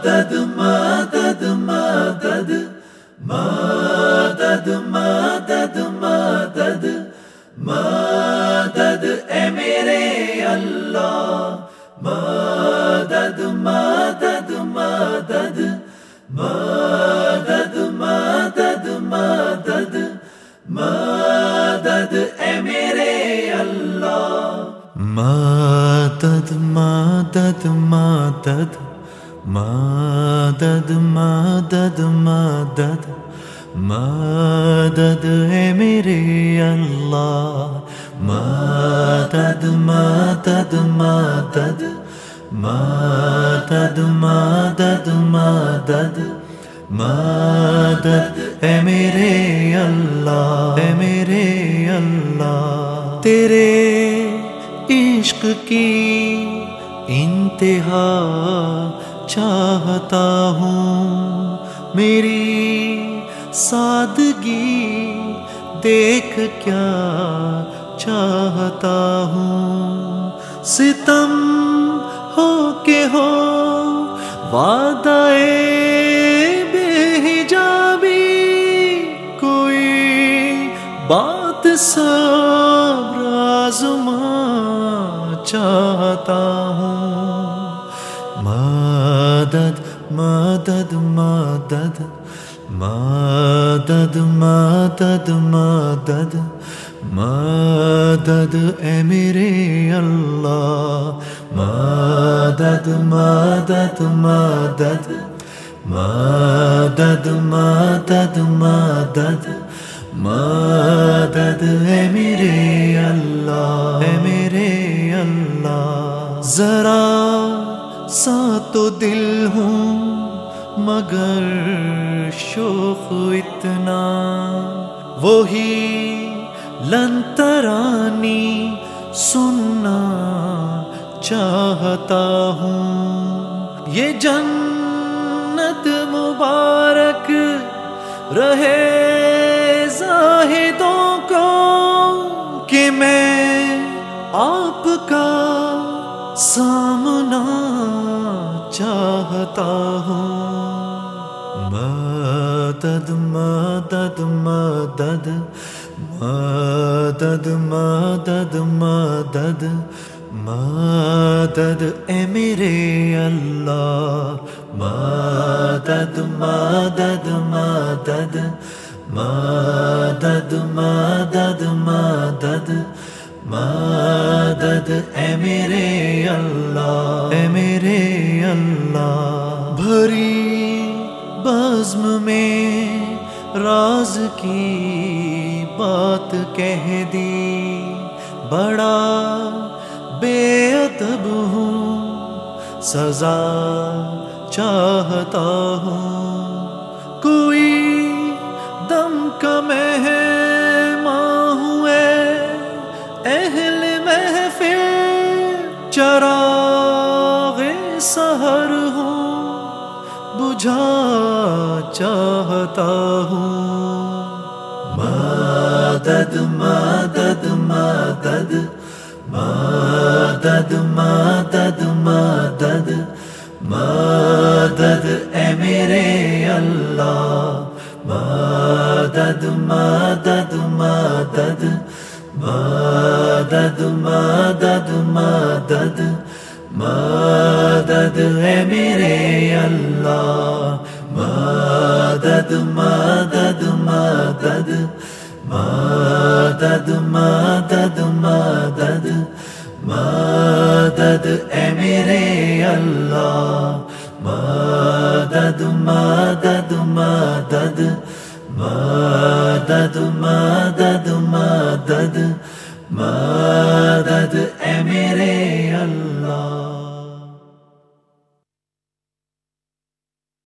مدد مدد مدد مدد مدد مدد مدد اے میرے اللہ مدد مدد مدد مدد مدد مدد مدد اے میرے اللہ مدد مدد مدد مدد مدد مدد مدد اے میرے اللہ مدد مدد مدد مدد مدد مدد مدد اے میرے اللہ اے میرے اللہ تیرے عشق کی انتہا چاہتا ہوں میری سادگی دیکھ کیا چاہتا ہوں ستم ہو کے ہو وعدہ بے حجابی کوئی بات صبر آزما چاہتا ہوں مدد مدد مدد مدد مدد مدد مدد اے میرے اللہ مدد مدد مدد مدد مدد مدد مدد اے میرے اللہ اے میرے اللہ ذرا سا تو دل ہوں مگر شوق اتنا وہی لن ترانی سننا چاہتا ہوں یہ جنت مبارک رہے زاہدوں کو کہ میں آپ کا سامنا چاہتا ہوں مدد مدد مدد مدد مدد مدد مدد اے میرے اللہ مدد مدد مدد مدد مدد مدد مدد اے میرے اللہ اے میرے اللہ بھری بزم میں راز کی بات کہہ دی بڑا بے ادب ہوں سزا چاہتا ہوں کوئی دم کا مہمان ہوئے اہل محفل چراغ سحر ہوں بجھا چاہتا ہوں مدد مدد مدد مدد مدد مدد مدد اے میرے اللہ مدد مدد مدد مدد مدد مدد مدد اے میرے اللہ مدد مدد مدد مدد مدد مدد مدد اے میرے اللہ مدد مدد مدد مدد مدد مدد مدد